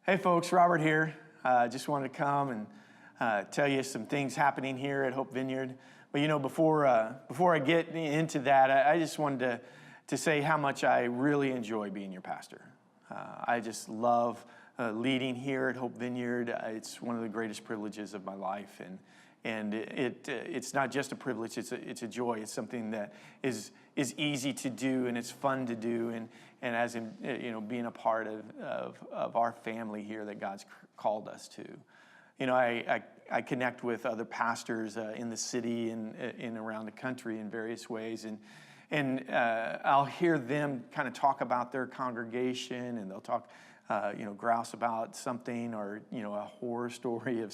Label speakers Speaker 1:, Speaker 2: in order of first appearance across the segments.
Speaker 1: Hey folks, Robert here. Just wanted to come and tell you some things happening here at Hope Vineyard. But before I get into that, I just wanted to say how much I really enjoy being your pastor. I just love leading here at Hope Vineyard. It's one of the greatest privileges of my life, and it's not just a privilege; it's a joy. It's something that is easy to do, and it's fun to do, and as in being a part of our family here that God's called us to. I connect with other pastors in the city and around the country in various ways, and I'll hear them kind of talk about their congregation, and they'll talk, grouse about something, or a horror story of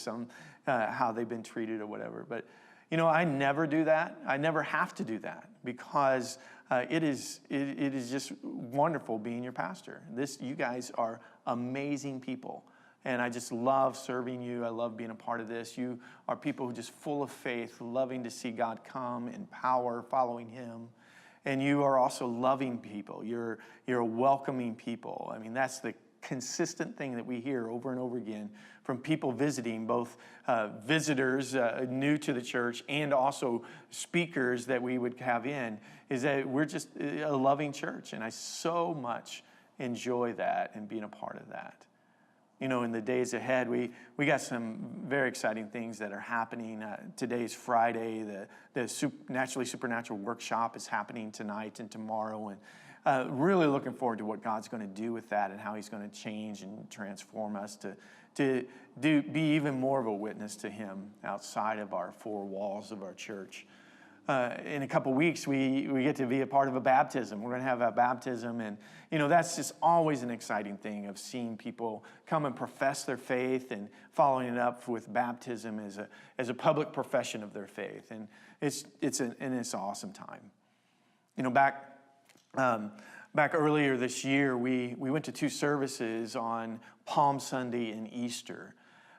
Speaker 1: how they've been treated or whatever. But I never do that. I never have to do that because it is just wonderful being your pastor. You guys are amazing people. And I just love serving you. I love being a part of this. You are people who are just full of faith, loving to see God come in power, following Him. And you are also loving people. You're welcoming people. I mean, that's the consistent thing that we hear over and over again from people visiting, both visitors new to the church and also speakers that we would have in, is that we're just a loving church. And I so much enjoy that and being a part of that. In the days ahead, we got some very exciting things that are happening. Today's Friday. The Naturally Supernatural workshop is happening tonight and tomorrow. And really looking forward to what God's going to do with that and how He's going to change and transform us to be even more of a witness to Him outside of our four walls of our church. In a couple weeks, we get to be a part of a baptism. We're going to have a baptism, and that's just always an exciting thing of seeing people come and profess their faith and following it up with baptism as a public profession of their faith, and it's an awesome time. Back earlier this year, we went to two services on Palm Sunday and Easter.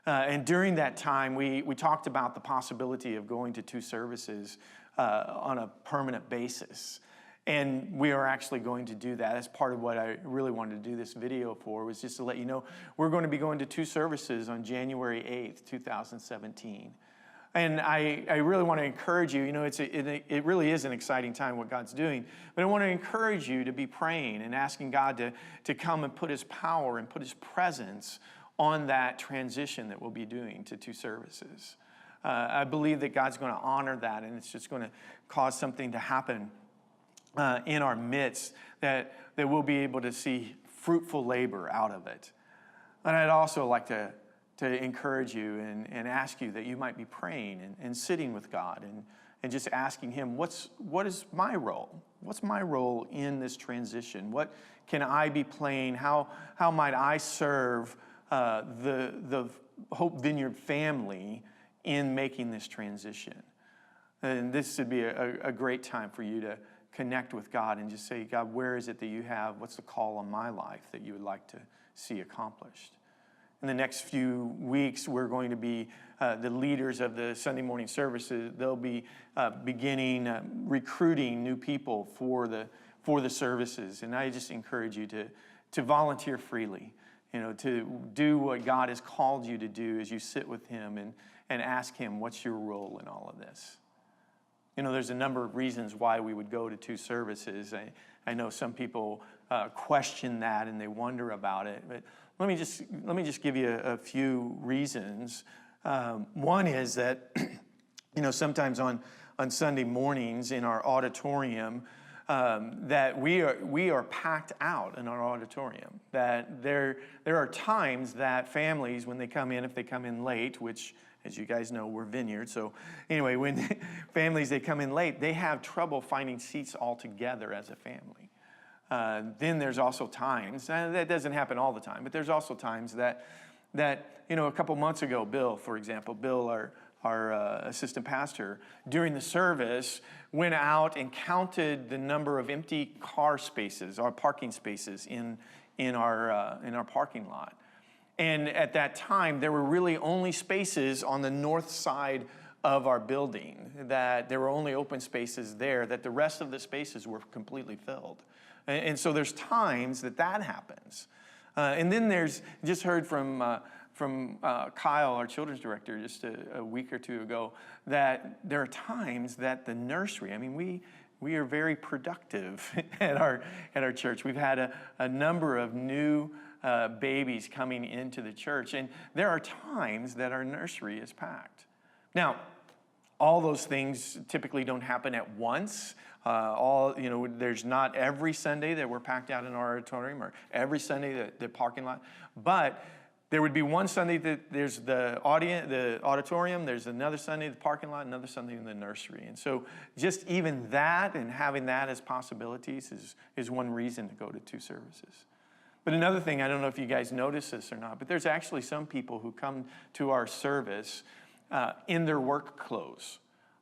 Speaker 1: And during that time, we talked about the possibility of going to two services on a permanent basis. And we are actually going to do that. That's part of what I really wanted to do this video for, was just to let you know we're going to be going to two services on January 8th, 2017. And I really want to encourage you, it really is an exciting time what God's doing, but I want to encourage you to be praying and asking God to come and put His power and put His presence on that transition that we'll be doing to two services. I believe that God's going to honor that, and it's just going to cause something to happen in our midst that we'll be able to see fruitful labor out of it. And I'd also like to encourage you and ask you that you might be praying and sitting with God and just asking Him, what is my role? What's my role in this transition? What can I be playing? How might I serve the Hope Vineyard family in making this transition? And this would be a great time for you to connect with God and just say, God, where is it that you have? What's the call on my life that you would like to see accomplished? In the next few weeks, we're going to be the leaders of the Sunday morning services. They'll be beginning recruiting new people for the services. And I just encourage you to volunteer freely, to do what God has called you to do as you sit with Him and ask Him, what's your role in all of this? There's a number of reasons why we would go to two services. I know some people question that and they wonder about it, but let me just give you a few reasons. One is that sometimes on Sunday mornings in our auditorium, that we are packed out in our auditorium. That there are times that families, when they come in, if they come in late, which, as you guys know, we're Vineyard. So anyway, when families, they come in late, they have trouble finding seats altogether as a family. Then there's also times, and that doesn't happen all the time, but there's also times that a couple months ago, Bill, for example, our assistant pastor, during the service, went out and counted the number of empty car spaces, our parking spaces in our parking lot. And at that time, there were really only spaces on the north side of our building, that there were only open spaces there, that the rest of the spaces were completely filled. And so there's times that happens. And then just heard from Kyle, our children's director, just a week or two ago, that there are times that the nursery, I mean, we are very productive at our church. We've had a number of new babies coming into the church, and there are times that our nursery is packed. Now, all those things typically don't happen at once. There's not every Sunday that we're packed out in our auditorium or every Sunday the parking lot, but there would be one Sunday that there's the auditorium, there's another Sunday the parking lot, another Sunday in the nursery. And so just even that and having that as possibilities is one reason to go to two services. But another thing, I don't know if you guys notice this or not, but there's actually some people who come to our service in their work clothes.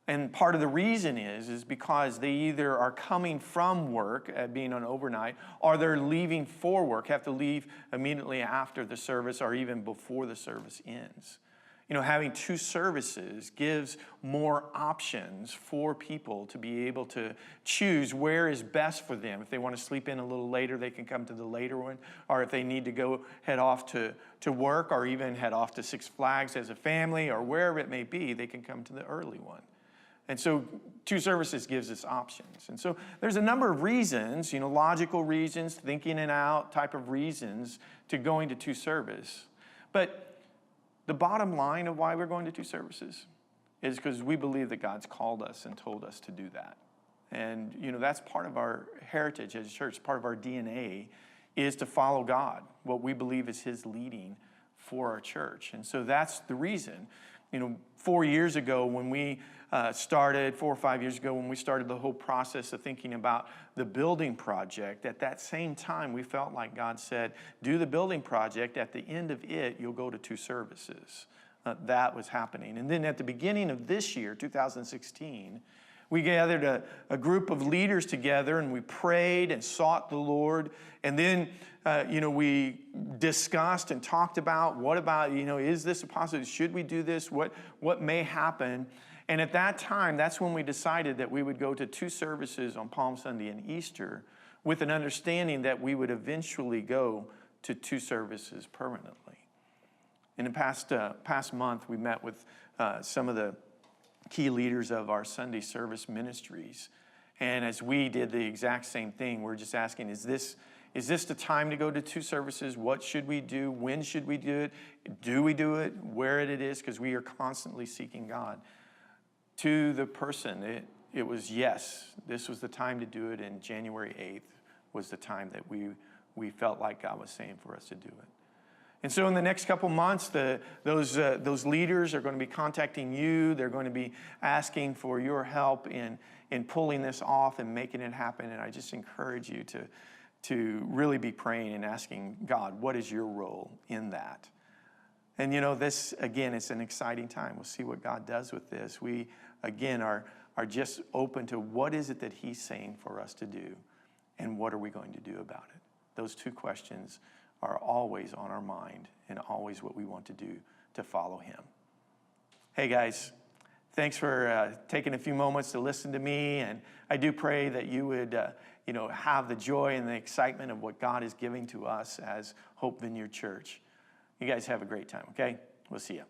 Speaker 1: And part of the reason is because they either are coming from work, being on overnight, or they're leaving for work, have to leave immediately after the service or even before the service ends. Having two services gives more options for people to be able to choose where is best for them. If they want to sleep in a little later, they can come to the later one. Or if they need to head off to work or even head off to Six Flags as a family or wherever it may be, they can come to the early one. And so two services gives us options. And so there's a number of reasons, logical reasons, thinking it out type of reasons to going to two service. But the bottom line of why we're going to two services is because we believe that God's called us and told us to do that. And, that's part of our heritage as a church, part of our DNA is to follow God, what we believe is his leading for our church. And so that's the reason. 4 years ago when we started, 4 or 5 years ago when we started the whole process of thinking about the building project, at that same time we felt like God said, do the building project. At the end of it, you'll go to two services. That was happening. And then at the beginning of this year, 2016, we gathered a group of leaders together and we prayed and sought the Lord. And then, we discussed and talked about what about, is this a possibility? Should we do this? What may happen? And at that time, that's when we decided that we would go to two services on Palm Sunday and Easter with an understanding that we would eventually go to two services permanently. In the past month, we met with some of the key leaders of our Sunday service ministries. And as we did the exact same thing, we're just asking, is this the time to go to two services? What should we do? When should we do it? Do we do it? Where it is? Because we are constantly seeking God. To the person, it was yes, this was the time to do it, and January 8th was the time that we felt like God was saying for us to do it. And so in the next couple months, those leaders are going to be contacting you. They're going to be asking for your help in pulling this off and making it happen. And I just encourage you to really be praying and asking God, what is your role in that? And this, again, it's an exciting time. We'll see what God does with this. We, again, are just open to what is it that he's saying for us to do and what are we going to do about it? Those two questions are always on our mind and always what we want to do to follow him. Hey, guys, thanks for taking a few moments to listen to me. And I do pray that you would, have the joy and the excitement of what God is giving to us as Hope Vineyard Church. You guys have a great time, okay? We'll see you.